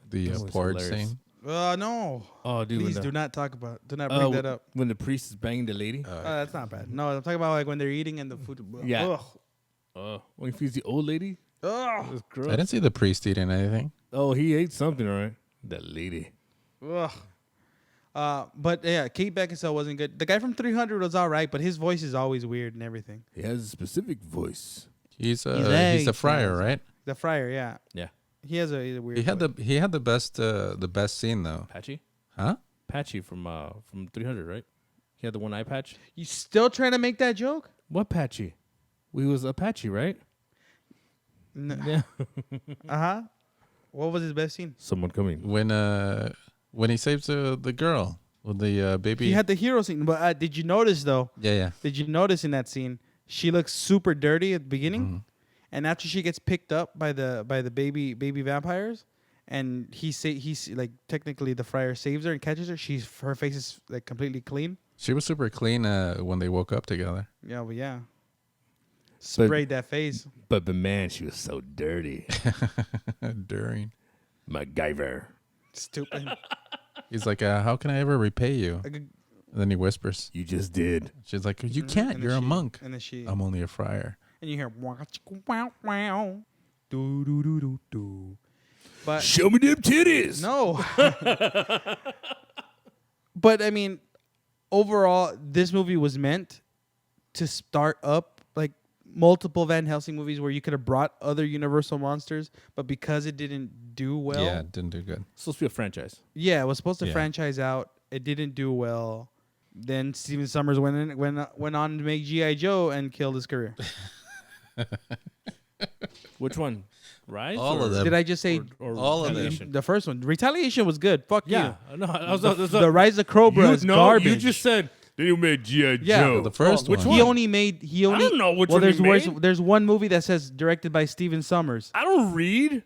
The That was porridge hilarious. scene. No. Oh, dude. Please when do not talk about. Do not bring that up. When the priest is banging the lady. That's not bad. No, I'm talking about like when they're eating and the food. Yeah. Ugh. When he feeds the old lady. Ugh. That's I gross. didn't see the priest eating anything. Oh, he ate something, all right. That lady. Ugh. But yeah, Kate Beckinsale wasn't good. The guy from 300 was all right, but his voice is always weird and everything. He has a specific voice. He's the friar, right? The friar, yeah. Yeah. He's a weird. He had voice. the best scene though. Patchy? Huh? Patchy from 300, right? He had the one eye patch. You still trying to make that joke? What Patchy? We was Apache, right? Yeah. What was his best scene? Someone coming. When he saves the girl with the baby. He had the hero scene, but did you notice though? yeah. Did you notice in that scene she looks super dirty at the beginning, and after she gets picked up by the baby vampires, and he's like technically the friar saves her and catches her. Her face is like completely clean. She was super clean when they woke up together. Yeah, well, yeah. Sprayed that face. But man, she was so dirty. During. MacGyver. Stupid. He's like, how can I ever repay you? And then he whispers, You just did. She's like, you can't. And You're a monk. And then she. I'm only a friar. And you hear wow wow do do do do do. But Show me them titties. no. But I mean, overall, this movie was meant to start up like multiple Van Helsing movies where you could have brought other Universal monsters, but because it didn't do well, Yeah, it didn't do good. It's supposed to be a franchise. yeah, it was supposed to Yeah. franchise out. It didn't do well. Then Steven Summers went on to make G.I. Joe and killed his career. Which one? Rise? All or, of them. Did I just say Or All of them. Retaliation? the first one? Retaliation was good. Fuck Yeah. you. No, The Rise of Cobra is garbage. You just said then you made G.I. Yeah, Joe. the first Which one. one? He only. I don't know which well, one he there's made. there's one movie that says directed by Steven Summers. I don't read.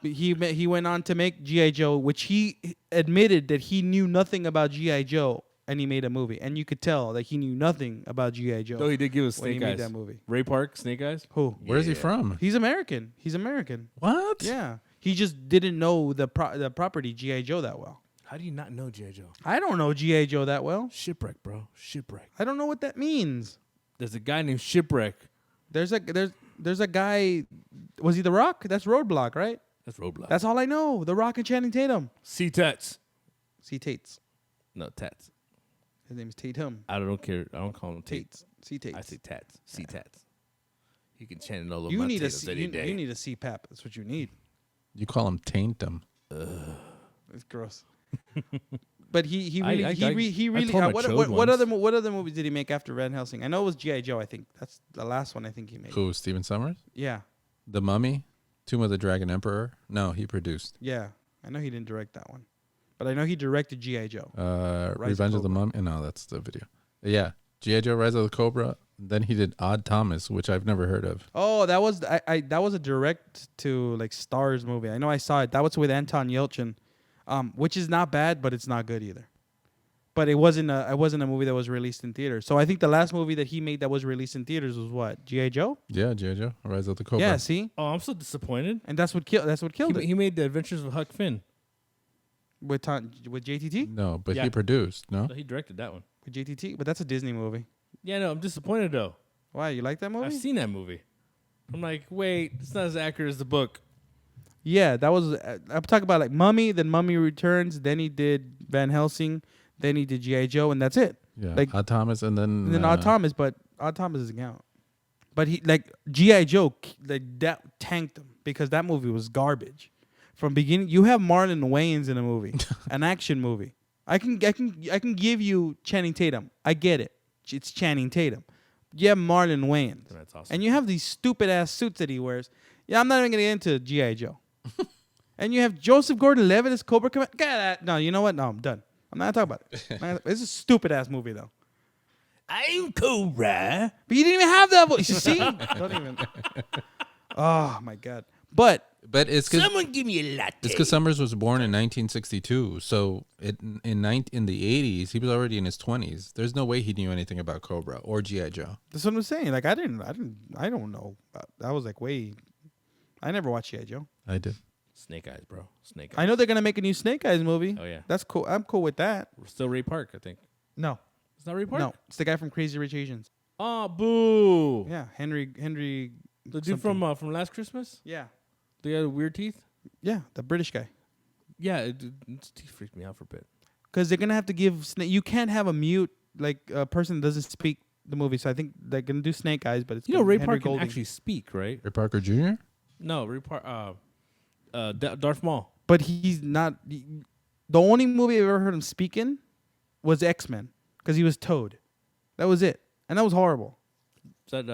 He went on to make G.I. Joe, which he admitted that he knew nothing about G.I. Joe, and he made a movie. And you could tell that he knew nothing about G.I. Joe. No, he did give us when he Snake made Eyes. that movie. Ray Park, Snake Eyes. Who? Where's he from? He's American. He's American. What? Yeah. He just didn't know the property G.I. Joe that well. How do you not know G.I. Joe? I don't know G.I. Joe that well. Shipwreck, bro. Shipwreck. I don't know what that means. There's a guy named Shipwreck. There's a guy. Was he The Rock? That's Roadblock, right? That's Roadblock. That's all I know. The Rock and Channing Tatum. C-Tats. C. Tates. No, Tats. His name is Tatum. I don't care. I don't call him Tates. Tates. C. Tates. I say Tats. C-Tats. You can chant it all over You my need a taters C, any day. you need a CPAP. That's what you need. You call him Taintum. It's gross. But he I really tore my what chode what other movies did he make after Van Helsing? I know it was G.I. Joe. I think that's the last one I think he made. Who? Steven Summers? Yeah, The Mummy? Tomb of the Dragon Emperor? No, he produced. yeah. I know he didn't direct that one, but I know he directed G.I. Joe. Revenge of the Mummy? No, that's the video. Yeah. G.I. Joe, Rise of the Cobra. Then he did Odd Thomas, which I've never heard of. Oh, that was that was a direct to like Stars movie. I know I saw it. That was with Anton Yelchin, which is not bad, but it's not good either. But it wasn't a movie that was released in theaters. So I think the last movie that he made that was released in theaters was what? G.I. Joe? Yeah, G.I. Joe, Rise of the Cobra. Yeah, see? Oh, I'm so disappointed. And that's what killed it. He made The Adventures of Huck Finn. With JTT? No, but Yeah. he produced, no? He directed that one. With JTT? But that's a Disney movie. Yeah, no, I'm disappointed though. Why? You like that movie? I've seen that movie. I'm like, wait, it's not as accurate as the book. Yeah, that was. I'm talking about like Mummy, then Mummy Returns, then he did Van Helsing, then he did G.I. Joe, and that's it. Yeah, Like Odd Thomas, and then Odd Thomas, but Odd Thomas doesn't count. But he like G.I. Joe, like that tanked him because that movie was garbage. From beginning, you have Marlon Wayans in a movie, an action movie. I can give you Channing Tatum. I get it. It's Channing Tatum. You have Marlon Wayans. That's awesome. And you have these stupid ass suits that he wears. Yeah, I'm not even gonna get into G.I. Joe. And you have Joseph Gordon-Levitt as Cobra Commander. No, you know what? No, I'm done. I'm not talking about it. It's a stupid ass movie though. I'm Cobra, but you didn't even have that voice. You see? Don't even. Oh my god! But it's because Someone give me a latte. it's because Summers was born in 1962, so in the 80s he was already in his 20s. There's no way he knew anything about Cobra or G.I. Joe. that's what I'm saying. Like I don't know. I was like, wait, I never watched G.I. Joe. I did. Snake Eyes, bro. Snake Eyes. I know they're gonna make a new Snake Eyes movie. Oh yeah, That's cool. I'm cool with that. still Ray Park, I think. No, It's not Ray Park. no, it's the guy from Crazy Rich Asians. Oh, boo. Yeah, Henry. The dude from Last Christmas. Yeah, The guy with weird teeth. yeah, the British guy. Yeah, his teeth freaked me out for a bit. Because they're gonna have to give you can't have a mute like a person that doesn't speak the movie. So I think they're gonna do Snake Eyes, but it's You know, Ray Henry Park can Golding. actually speak, right? Ray Parker Jr. No, Ray Park. Darth Maul. But he's not. The only movie I've ever heard him speak in was X-Men because he was Toad. That was it, and that was horrible. Is that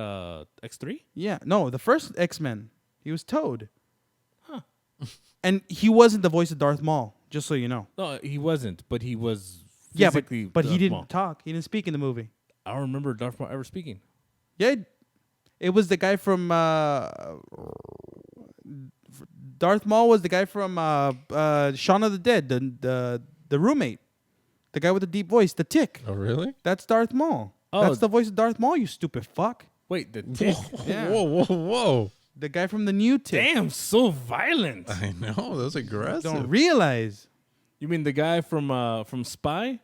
X3? Yeah, no, the first X-Men, he was Toad. Huh. And he wasn't the voice of Darth Maul, just so you know. No, he wasn't, but he was. Yeah, Physically but he Darth didn't Maul. talk. He didn't speak in the movie. I don't remember Darth Maul ever speaking. Yeah, it was the guy from Darth Maul was the guy from Shaun of the Dead, the roommate, the guy with the deep voice, the Tick. Oh, really? That's Darth Maul. Oh. That's the voice of Darth Maul. You stupid fuck. Wait, the Tick. Yeah. Whoa! The guy from the new Tick. Damn, so violent. I know, that was aggressive. Don't realize. You mean the guy from Spy,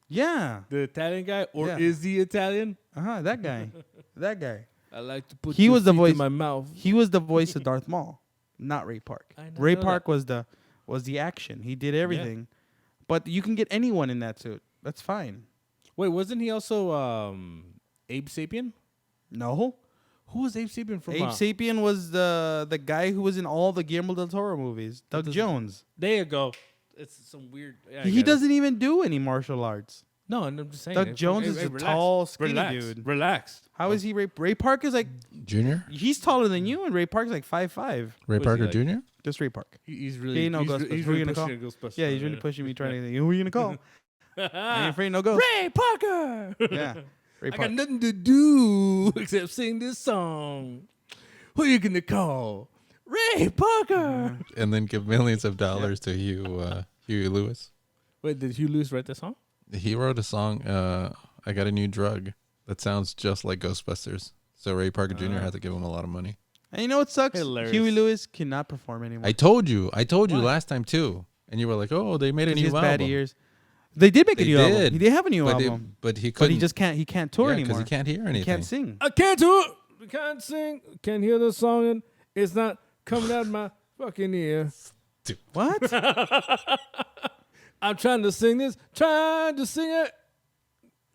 Yeah. the Italian guy, or Yeah. is he Italian? That guy. That guy. I like to put. He your was the feet voice- in my mouth. He was the voice of Darth Maul, not Ray Park. I know Ray that. Park was the action. He did everything. But you can get anyone in that suit. That's fine. Wait, wasn't he also Abe Sapien? No. Who was Abe Sapien from? Abe Sapien was the guy who was in all the Guillermo del Toro movies. Doug Jones. There you go. It's some weird. Yeah, I He get it. doesn't even do any martial arts. No, and I'm just saying. Doug Jones is a relax. tall, skinny relax. dude. Relax. How is he Ray Park is like Junior? he's taller than you and Ray Park's like 5'5". Ray Was he Parker like- Jr.? Just Ray Park. He's really. He ain't no he's, Ghostbusters. he's Who you really gonna pushing call? Ghostbusters. Yeah, he's really pushing me trying to who are you gonna call? I ain't afraid no ghost. Ray Parker. Yeah. Ray I Park. got nothing to do except sing this song. Who you gonna call? Ray Parker. And then give millions of dollars to Huey Lewis. Wait, did Hugh Lewis write that song? He wrote a song, I Got a New Drug, that sounds just like Ghostbusters. So Ray Parker Jr. had to give him a lot of money. And you know what sucks? Hilarious. Huey Lewis cannot perform anymore. I told you last time too. And you were like, oh, they made a He new has album. bad ears. They did make a They new album. did. He did have a new But, album. but he But couldn't. he just can't tour because anymore. he can't hear anything. He can't sing. I can't do it. Can't sing. Can't hear the song. And it's not coming out of my fucking ear. What? I'm trying to sing this. Trying to sing it.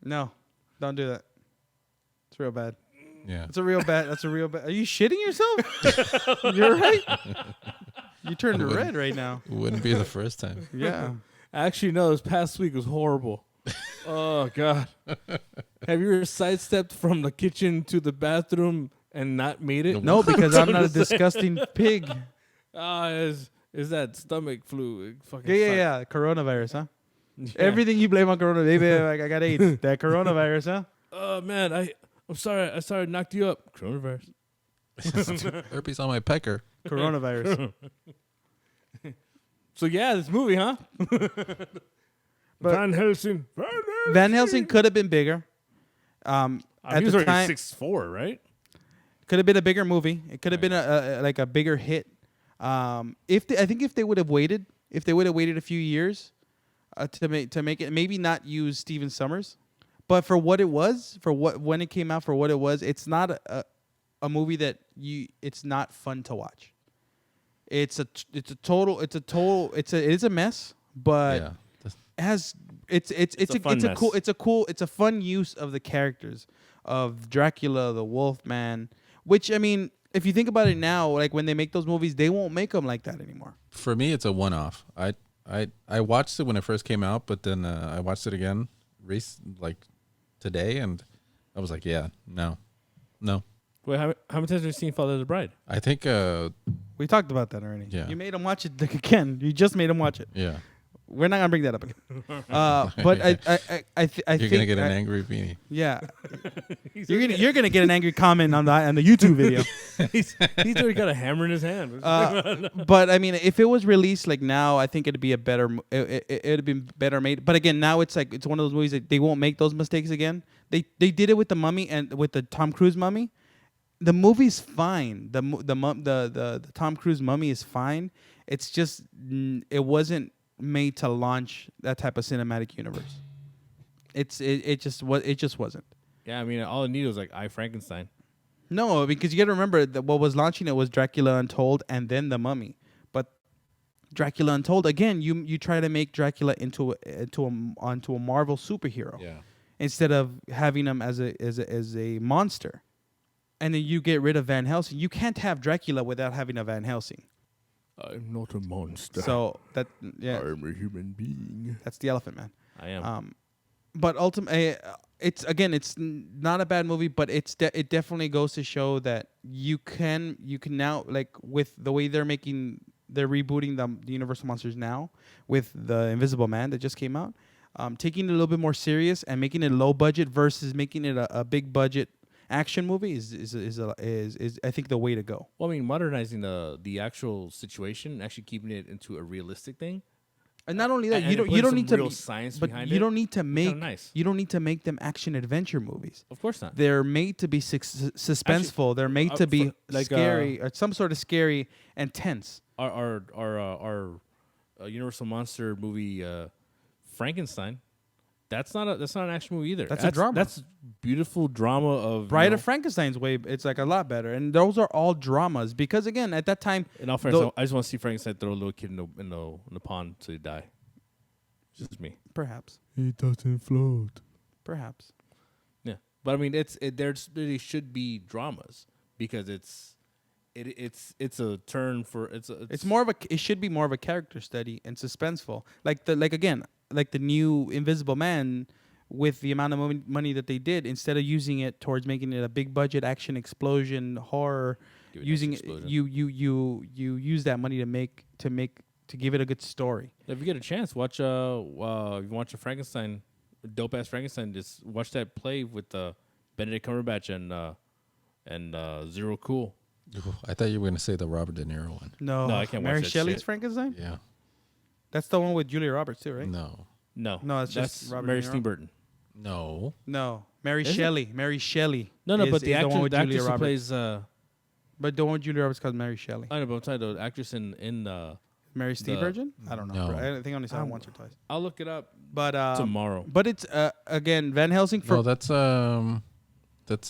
No. Don't do that. It's real bad. Yeah. It's a real bad. That's a real bad. Are you shitting yourself? You're right. You turned red right now. Wouldn't be the first time. Yeah. Actually, no. This past week was horrible. Oh, God. Have you ever sidestepped from the kitchen to the bathroom and not made it? No, because I'm not a disgusting pig. Is that stomach flu? It fucking Yeah. Coronavirus, huh? Everything you blame on coronavirus. Baby, I got AIDS. That coronavirus, huh? Oh, man. I'm sorry. I sorry I knocked you up. Coronavirus. Herpes on my pecker. Coronavirus. So, yeah, this movie, huh? But- Van Helsing. Van Van Helsing could have been bigger. At he was the already time, 6'4", right? could have been a bigger movie. It could have been like a bigger hit. I think if they would have waited, a few years to make it, maybe not use Steven Summers, but for what it was, when it came out, for what it was, it's not a movie that it's not fun to watch. It is a mess, but Yeah. it has it's a fun use of the characters of Dracula, the Wolfman, which, I mean, if you think about it now, like when they make those movies, they won't make them like that anymore. For me, it's a one-off. I watched it when it first came out, but then I watched it again like today, and I was like, yeah, no. Wait, how many times have you seen Father of the Bride? I think We talked about that already. Yeah. You made him watch it again. You just made him watch it. yeah. We're not gonna bring that up again. But I think You're gonna get an angry beanie. Yeah, you're gonna get an angry comment on the YouTube video. he's already got a hammer in his hand. But I mean, if it was released like now, I think it'd be it'd be better made. But again, now it's like it's one of those movies that they won't make those mistakes again. They did it with the Mummy and with the Tom Cruise Mummy. The movie's fine. The Tom Cruise Mummy is fine. It's just it wasn't made to launch that type of cinematic universe. It just wasn't. Yeah, I mean, all it needed was like I Frankenstein. No, because you got to remember that what was launching it was Dracula Untold and then The Mummy. But Dracula Untold, again, you try to make Dracula onto a Marvel superhero. Yeah. Instead of having him as a monster. And then you get rid of Van Helsing. You can't have Dracula without having a Van Helsing. I'm not a monster. So I'm a human being. That's the Elephant Man. I am. But ultimately, it's not a bad movie, but it definitely goes to show that you can now, like, with the way they're rebooting the Universal Monsters now with the Invisible Man that just came out, taking it a little bit more serious and making it low budget versus making it a big budget action movie is I think the way to go. Well, I mean, modernizing the actual situation, actually keeping it into a realistic thing. And not only that, you don't need to science but behind you it. don't need to make Nice. you don't need to make them action adventure movies. Of course not. They're made to be suspenseful. They're made to be like, scary or some sort of scary and tense. Our Universal Monster movie, Frankenstein. That's not an action movie either. That's a drama. That's beautiful drama of Bride of Frankenstein's way. It's like a lot better, and those are all dramas because again, at that time, In all fairness, I just want to see Frankenstein throw a little kid in the pond to die. Just me. perhaps, He doesn't float. perhaps. Yeah, but I mean, there should be dramas because it's a turn for It's more of a. It should be more of a character study and suspenseful. Like the new Invisible Man, with the amount of money that they did, instead of using it towards making it a big budget action explosion horror, using it, you use that money to give it a good story. If you get a chance, watch if you watch a Frankenstein, dope ass Frankenstein. Just watch that play with Benedict Cumberbatch and Zero Cool. I thought you were gonna say the Robert De Niro one. No, I can't watch Mary that Shelley's shit. Frankenstein. Yeah. That's the one with Julia Roberts too, right? No. No, No, it's that's just Robert Mary De Niro. Steenburgen. No. No, Mary Is it? Shelley. Mary Shelley. No, is- but is the one with actress Julia who Roberts. plays. But the one with Julia Roberts called Mary Shelley. I know, but I'm talking the actress in Mary Steenburgen? I don't know. No. I think I only saw it once or twice. I'll look it up But tomorrow. But it's again Van Helsing for No, that's hold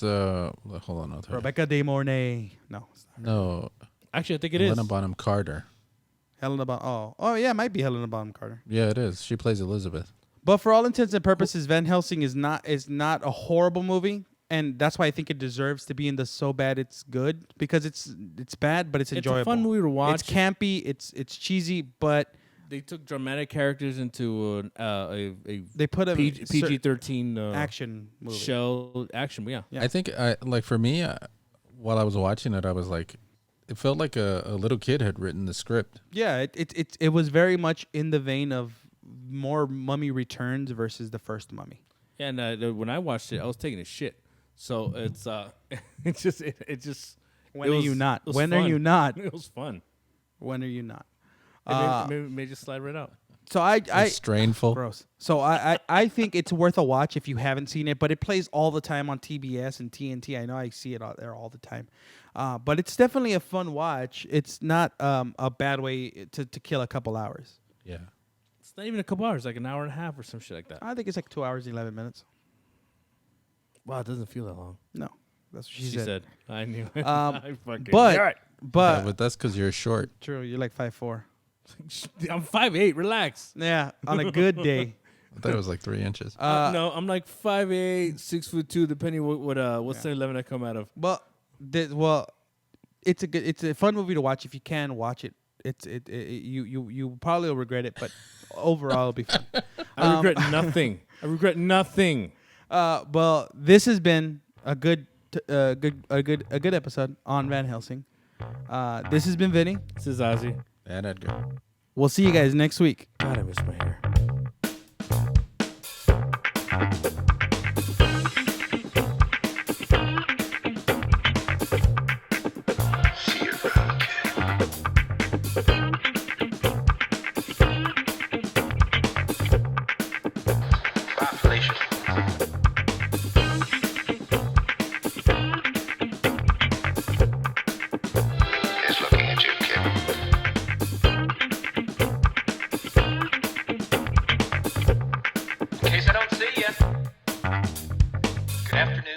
on, I'll tell you. Rebecca De Mornay. No, it's not. No. Actually, I think it is. Helena Bonham Carter. Helena oh yeah, it might be Helena Bonham Carter. Yeah, it is. She plays Elizabeth. But for all intents and purposes, Van Helsing is not a horrible movie, and that's why I think it deserves to be in the so bad it's good, because it's bad but it's enjoyable. It's a fun movie to watch. It's campy, it's cheesy, but They took dramatic characters into they put a PG-13 action movie. show action. Yeah. Yeah. I think for me, while I was watching it, I was like, it felt like a little kid had written the script. Yeah, it was very much in the vein of more Mummy Returns versus the first Mummy. Yeah, and when I watched it, I was taking a shit. So it's it just. When it are was- you not? it was When are fun. you not? It was fun. When are you not? It may just slide right out. So I It's strainful. gross. So I think it's worth a watch if you haven't seen it, but it plays all the time on TBS and TNT. I know I see it out there all the time. But it's definitely a fun watch. It's not a bad way to kill a couple hours. Yeah. It's not even a couple hours, like an hour and a half or some shit like that. I think it's like 2 hours and 11 minutes. Wow, it doesn't feel that long. No, that's what She said. I knew it. I fucking But knew it. Yeah, but that's because you're short. true, you're like 5'4". I'm 5'8". Relax. Yeah, on a good day. I thought it was like 3 inches. No, I'm like 5'8", 6'2", depending what 7-Eleven I come out of. Well, it's a fun movie to watch if you can watch it. You probably will regret it, but overall it'll be fun. I regret nothing. I regret nothing. Well, this has been a good episode on Van Helsing. This has been Vinny. This is Ozzy. And Edgar. We'll see you guys next week. God, I miss my hair. See you around, kid. Bye, Felicia. He's looking at you, kid. In case I don't see you. Good afternoon.